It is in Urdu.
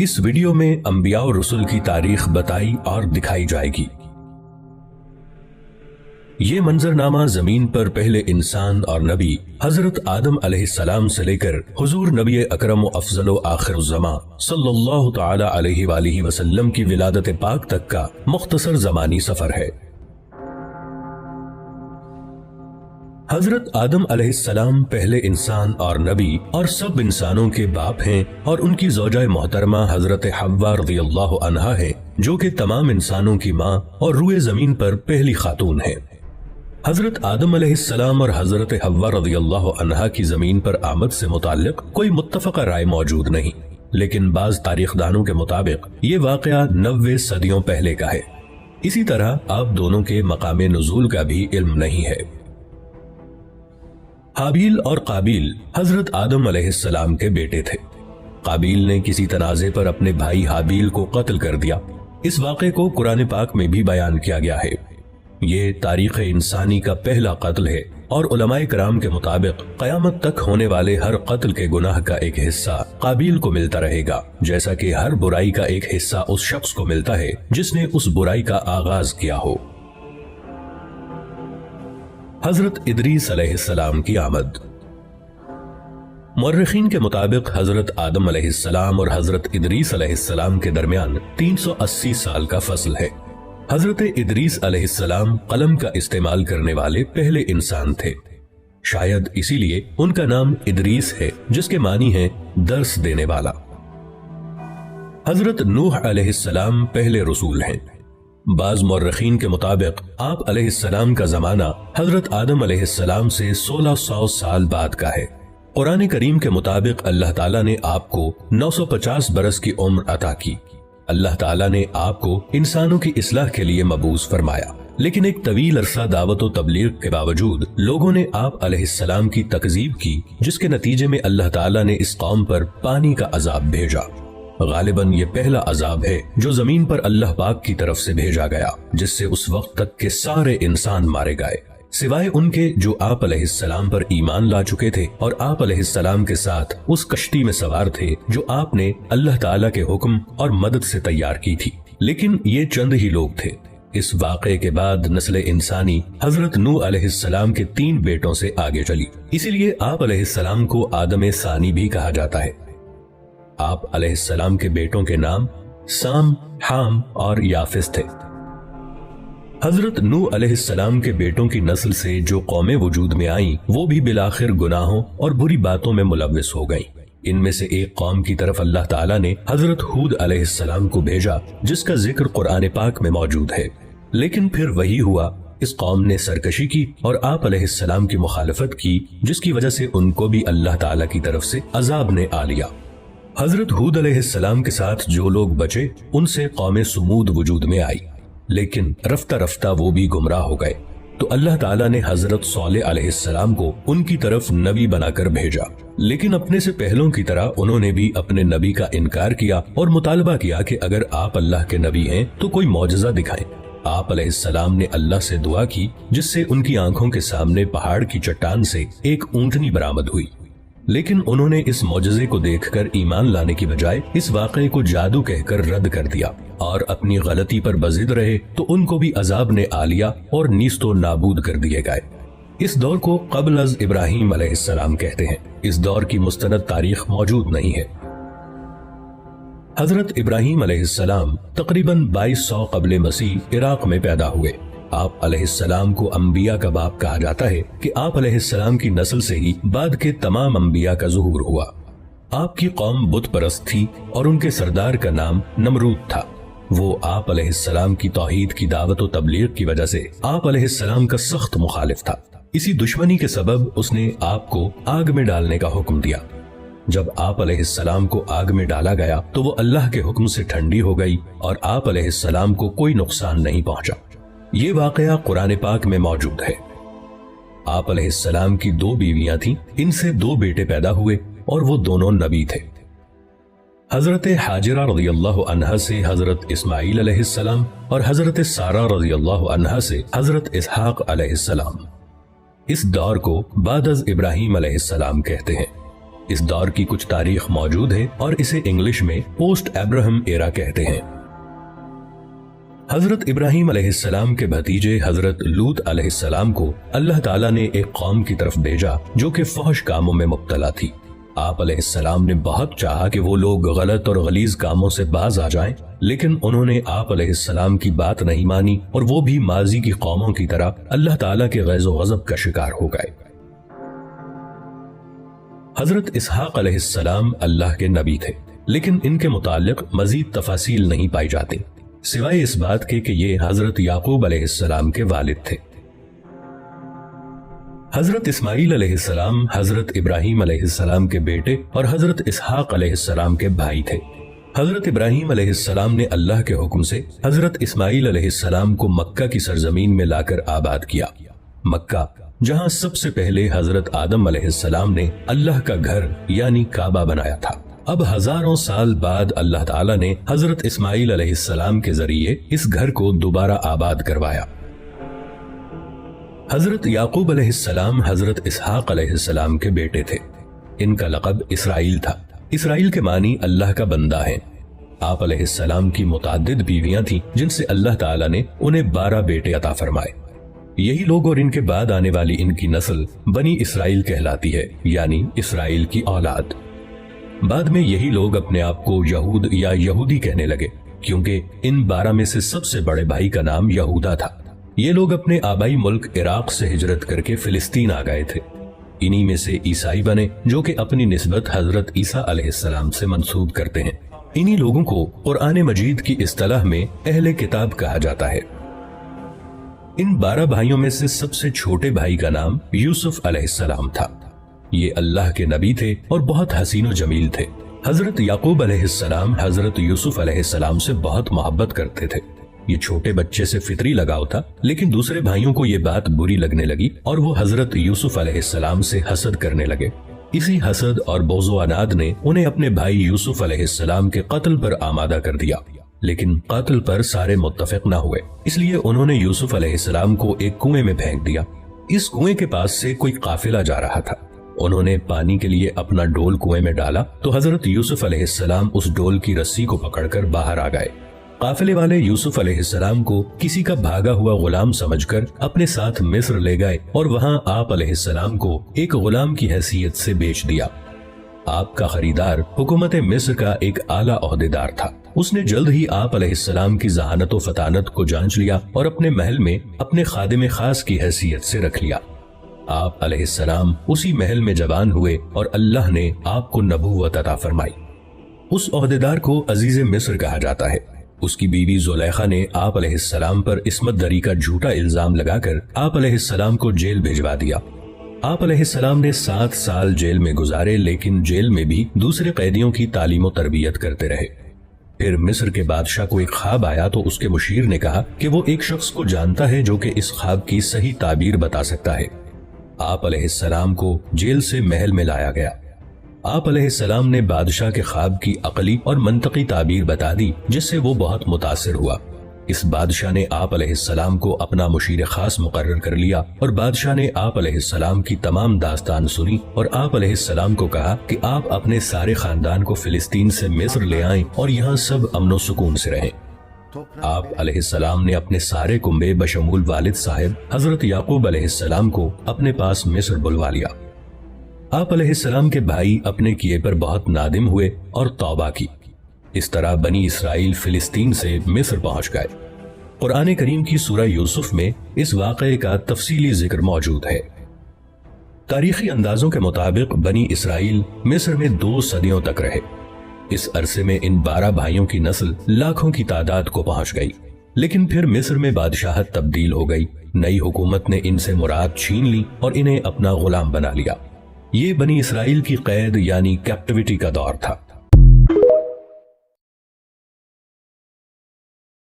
اس ویڈیو میں انبیاء اور رسول کی تاریخ بتائی اور دکھائی جائے گی۔ یہ منظرنامہ زمین پر پہلے انسان اور نبی حضرت آدم علیہ السلام سے لے کر حضور نبی اکرم و افضل و آخر الزماں صلی اللہ تعالی علیہ وآلہ وسلم کی ولادت پاک تک کا مختصر زمانی سفر ہے۔ حضرت آدم علیہ السلام پہلے انسان اور نبی اور سب انسانوں کے باپ ہیں، اور ان کی زوجہ محترمہ حضرت حوا رضی اللہ عنہا ہے، جو کہ تمام انسانوں کی ماں اور روئے زمین پر پہلی خاتون ہے۔ حضرت آدم علیہ السلام اور حضرت حوا رضی اللہ عنہا کی زمین پر آمد سے متعلق کوئی متفقہ رائے موجود نہیں، لیکن بعض تاریخ دانوں کے مطابق یہ واقعہ 90 صدیوں پہلے کا ہے۔ اسی طرح آپ دونوں کے مقام نزول کا بھی علم نہیں ہے۔ حابیل اور قابیل حضرت آدم علیہ السلام کے بیٹے تھے۔ قابیل نے کسی تنازع پر اپنے بھائی حابیل کو قتل کر دیا۔ اس واقعے کو قرآن پاک میں بھی بیان کیا گیا ہے۔ یہ تاریخ انسانی کا پہلا قتل ہے، اور علماء کرام کے مطابق قیامت تک ہونے والے ہر قتل کے گناہ کا ایک حصہ قابیل کو ملتا رہے گا، جیسا کہ ہر برائی کا ایک حصہ اس شخص کو ملتا ہے جس نے اس برائی کا آغاز کیا ہو۔ حضرت ادریس علیہ السلام کی آمد۔ مورخین کے مطابق حضرت آدم علیہ السلام اور حضرت ادریس علیہ السلام کے درمیان 380 سال کا فصل ہے۔ حضرت ادریس علیہ السلام قلم کا استعمال کرنے والے پہلے انسان تھے، شاید اسی لیے ان کا نام ادریس ہے، جس کے معنی ہے درس دینے والا۔ حضرت نوح علیہ السلام پہلے رسول ہیں۔ بعض مورخین کے مطابق آپ علیہ السلام کا زمانہ حضرت آدم علیہ السلام سے 1600 سال بعد کا ہے۔ قرآن کریم کے مطابق اللہ تعالیٰ نے آپ کو 950 برس کی عمر عطا کی۔ اللہ تعالیٰ نے آپ کو انسانوں کی اصلاح کے لیے مبعوث فرمایا، لیکن ایک طویل عرصہ دعوت و تبلیغ کے باوجود لوگوں نے آپ علیہ السلام کی تکذیب کی، جس کے نتیجے میں اللہ تعالیٰ نے اس قوم پر پانی کا عذاب بھیجا۔ غالباً یہ پہلا عذاب ہے جو زمین پر اللہ پاک کی طرف سے بھیجا گیا، جس سے اس وقت تک کے سارے انسان مارے گئے، سوائے ان کے جو آپ علیہ السلام پر ایمان لا چکے تھے اور آپ علیہ السلام کے ساتھ اس کشتی میں سوار تھے جو آپ نے اللہ تعالیٰ کے حکم اور مدد سے تیار کی تھی، لیکن یہ چند ہی لوگ تھے۔ اس واقعے کے بعد نسل انسانی حضرت نوح علیہ السلام کے 3 بیٹوں سے آگے چلی، اسی لیے آپ علیہ السلام کو آدم ثانی بھی کہا جاتا ہے۔ آپ علیہ السلام کے بیٹوں کے نام سام، حام اور یافس تھے۔ حضرت نوح علیہ السلام کے بیٹوں کی نسل سے جو قومیں وجود میں آئیں، وہ بھی بالآخر گناہوں اور بری باتوں میں ملوث ہو گئیں۔ ان میں سے ایک قوم کی طرف اللہ تعالیٰ نے حضرت ہود علیہ السلام کو بھیجا، جس کا ذکر قرآن پاک میں موجود ہے، لیکن پھر وہی ہوا، اس قوم نے سرکشی کی اور آپ علیہ السلام کی مخالفت کی، جس کی وجہ سے ان کو بھی اللہ تعالیٰ کی طرف سے عذاب نے آ لیا۔ حضرت ہود علیہ السلام کے ساتھ جو لوگ بچے، ان سے قوم سمود وجود میں آئی، لیکن رفتہ رفتہ وہ بھی گمراہ ہو گئے، تو اللہ تعالیٰ نے حضرت صالح علیہ السلام کو ان کی طرف نبی بنا کر بھیجا، لیکن اپنے سے پہلوں کی طرح انہوں نے بھی اپنے نبی کا انکار کیا اور مطالبہ کیا کہ اگر آپ اللہ کے نبی ہیں تو کوئی معجزہ دکھائیں۔ آپ علیہ السلام نے اللہ سے دعا کی، جس سے ان کی آنکھوں کے سامنے پہاڑ کی چٹان سے ایک اونٹنی برآمد ہوئی، لیکن انہوں نے اس معجزے کو دیکھ کر ایمان لانے کی بجائے اس واقعے کو جادو کہہ کر رد کر دیا اور اپنی غلطی پر بضد رہے، تو ان کو بھی عذاب نے آ لیا اور نیست و نابود کر دیے گئے۔ اس دور کو قبل از ابراہیم علیہ السلام کہتے ہیں۔ اس دور کی مستند تاریخ موجود نہیں ہے۔ حضرت ابراہیم علیہ السلام تقریباً 2200 قبل مسیح عراق میں پیدا ہوئے۔ آپ علیہ السلام کو انبیاء کا باپ کہا جاتا ہے کہ آپ علیہ السلام کی نسل سے ہی بعد کے تمام انبیاء کا ظہور ہوا۔ آپ کی قوم بت پرست تھی اور ان کے سردار کا نام نمرود تھا۔ وہ آپ علیہ السلام کی توحید کی دعوت و تبلیغ کی وجہ سے آپ علیہ السلام کا سخت مخالف تھا۔ اسی دشمنی کے سبب اس نے آپ کو آگ میں ڈالنے کا حکم دیا۔ جب آپ علیہ السلام کو آگ میں ڈالا گیا تو وہ اللہ کے حکم سے ٹھنڈی ہو گئی اور آپ علیہ السلام کو کوئی نقصان نہیں پہنچا۔ یہ واقعہ قرآن پاک میں موجود ہے۔ آپ علیہ السلام کی 2 بیویاں تھیں، ان سے 2 بیٹے پیدا ہوئے اور وہ دونوں نبی تھے۔ حضرت حاجرہ رضی اللہ عنہا سے حضرت اسماعیل علیہ السلام اور حضرت سارہ رضی اللہ عنہا سے حضرت اسحاق علیہ السلام۔ اس دور کو بعد از ابراہیم علیہ السلام کہتے ہیں۔ اس دور کی کچھ تاریخ موجود ہے اور اسے انگلش میں پوسٹ ابراہم ایرا کہتے ہیں۔ حضرت ابراہیم علیہ السلام کے بھتیجے حضرت لوط علیہ السلام کو اللہ تعالیٰ نے ایک قوم کی طرف بھیجا جو کہ فحش کاموں میں مبتلا تھی۔ آپ علیہ السلام نے بہت چاہا کہ وہ لوگ غلط اور غلیظ کاموں سے باز آ جائیں، لیکن انہوں نے آپ علیہ السلام کی بات نہیں مانی اور وہ بھی ماضی کی قوموں کی طرح اللہ تعالیٰ کے غیظ و غضب کا شکار ہو گئے۔ حضرت اسحاق علیہ السلام اللہ کے نبی تھے، لیکن ان کے متعلق مزید تفاصیل نہیں پائی جاتی سوائے اس بات کے کہ یہ حضرت یعقوب علیہ السلام کے والد تھے۔ حضرت اسماعیل علیہ السلام حضرت ابراہیم علیہ السلام کے بیٹے اور حضرت اسحاق علیہ السلام کے بھائی تھے۔ حضرت ابراہیم علیہ السلام نے اللہ کے حکم سے حضرت اسماعیل علیہ السلام کو مکہ کی سرزمین میں لا کر آباد کیا۔ مکہ جہاں سب سے پہلے حضرت آدم علیہ السلام نے اللہ کا گھر یعنی کعبہ بنایا تھا، اب ہزاروں سال بعد اللہ تعالیٰ نے حضرت اسماعیل علیہ السلام کے ذریعے اس گھر کو دوبارہ آباد کروایا۔ حضرت یعقوب علیہ السلام حضرت اسحاق علیہ السلام کے بیٹے تھے۔ ان کا لقب اسرائیل تھا۔ اسرائیل کے معنی اللہ کا بندہ ہے۔ آپ علیہ السلام کی متعدد بیویاں تھیں جن سے اللہ تعالیٰ نے انہیں 12 بیٹے عطا فرمائے۔ یہی لوگ اور ان کے بعد آنے والی ان کی نسل بنی اسرائیل کہلاتی ہے، یعنی اسرائیل کی اولاد۔ بعد میں یہی لوگ اپنے آپ کو یہود یا یہودی کہنے لگے، کیونکہ ان 12 میں سے سب سے بڑے بھائی کا نام یہودا تھا۔ یہ لوگ اپنے آبائی ملک عراق سے ہجرت کر کے فلسطین آ گئے تھے۔ انہی میں سے عیسائی بنے جو کہ اپنی نسبت حضرت عیسیٰ علیہ السلام سے منسوب کرتے ہیں۔ انہی لوگوں کو قرآن مجید کی اصطلاح میں اہل کتاب کہا جاتا ہے۔ ان 12 بھائیوں میں سے سب سے چھوٹے بھائی کا نام یوسف علیہ السلام تھا۔ یہ اللہ کے نبی تھے اور بہت حسین و جمیل تھے۔ حضرت یعقوب علیہ السلام حضرت یوسف علیہ السلام سے بہت محبت کرتے تھے۔ یہ چھوٹے بچے سے فطری لگاؤ تھا، لیکن دوسرے بھائیوں کو یہ بات بری لگنے لگی اور وہ حضرت یوسف علیہ السلام سے حسد کرنے لگے۔ اسی حسد اور بغض و عناد نے انہیں اپنے بھائی یوسف علیہ السلام کے قتل پر آمادہ کر دیا، لیکن قتل پر سارے متفق نہ ہوئے، اس لیے انہوں نے یوسف علیہ السلام کو ایک کنویں میں پھینک دیا۔ اس کنویں کے پاس سے کوئی قافلہ جا رہا تھا۔ انہوں نے پانی کے لیے اپنا ڈول کنویں میں ڈالا تو حضرت یوسف علیہ السلام اس ڈول کی رسی کو پکڑ کر باہر آ گئے۔ قافلے والے یوسف علیہ السلام کو کسی کا بھاگا ہوا غلام سمجھ کر اپنے ساتھ مصر لے گئے اور وہاں آپ علیہ السلام کو ایک غلام کی حیثیت سے بیچ دیا۔ آپ کا خریدار حکومت مصر کا ایک اعلیٰ عہدیدار تھا۔ اس نے جلد ہی آپ علیہ السلام کی ذہانت و فطانت کو جانچ لیا اور اپنے محل میں اپنے خادم خاص کی حیثیت سے رکھ لیا۔ آپ علیہ السلام اسی محل میں جوان ہوئے اور اللہ نے آپ کو نبوت عطا فرمائی۔ اس عہدیدار کو عزیز مصر کہا جاتا ہے۔ اس کی بیوی زلیخا نے آپ علیہ السلام پر عصمت دری کا جھوٹا الزام لگا کر آپ علیہ السلام کو جیل بھجوا دیا۔ آپ علیہ السلام نے 7 سال جیل میں گزارے، لیکن جیل میں بھی دوسرے قیدیوں کی تعلیم و تربیت کرتے رہے۔ پھر مصر کے بادشاہ کو ایک خواب آیا تو اس کے مشیر نے کہا کہ وہ ایک شخص کو جانتا ہے جو کہ اس خواب کی صحیح تعبیر بتا سکتا ہے۔ آپ علیہ السلام کو جیل سے محل میں لایا گیا۔ آپ علیہ السلام نے بادشاہ کے خواب کی عقلی اور منطقی تعبیر بتا دی، جس سے وہ بہت متاثر ہوا۔ اس بادشاہ نے آپ علیہ السلام کو اپنا مشیر خاص مقرر کر لیا اور بادشاہ نے آپ علیہ السلام کی تمام داستان سنی اور آپ علیہ السلام کو کہا کہ آپ اپنے سارے خاندان کو فلسطین سے مصر لے آئیں اور یہاں سب امن و سکون سے رہیں۔ آپ علیہ السلام نے اپنے سارے کنبے بشمول والد صاحب حضرت یعقوب علیہ السلام کو اپنے پاس مصر بلوا لیا۔ آپ علیہ السلام کے بھائی اپنے کیے پر بہت نادم ہوئے اور توبہ کی۔ اس طرح بنی اسرائیل فلسطین سے مصر پہنچ گئے۔ قرآن کریم کی سورہ یوسف میں اس واقعے کا تفصیلی ذکر موجود ہے۔ تاریخی اندازوں کے مطابق بنی اسرائیل مصر میں 2 صدیوں تک رہے۔ اس عرصے میں ان 12 بھائیوں کی نسل لاکھوں کی تعداد کو پہنچ گئی، لیکن پھر مصر میں بادشاہت تبدیل ہو گئی۔ نئی حکومت نے ان سے مراد چھین لی اور انہیں اپنا غلام بنا لیا۔ یہ بنی اسرائیل کی قید یعنی کیپٹیوٹی کا دور تھا۔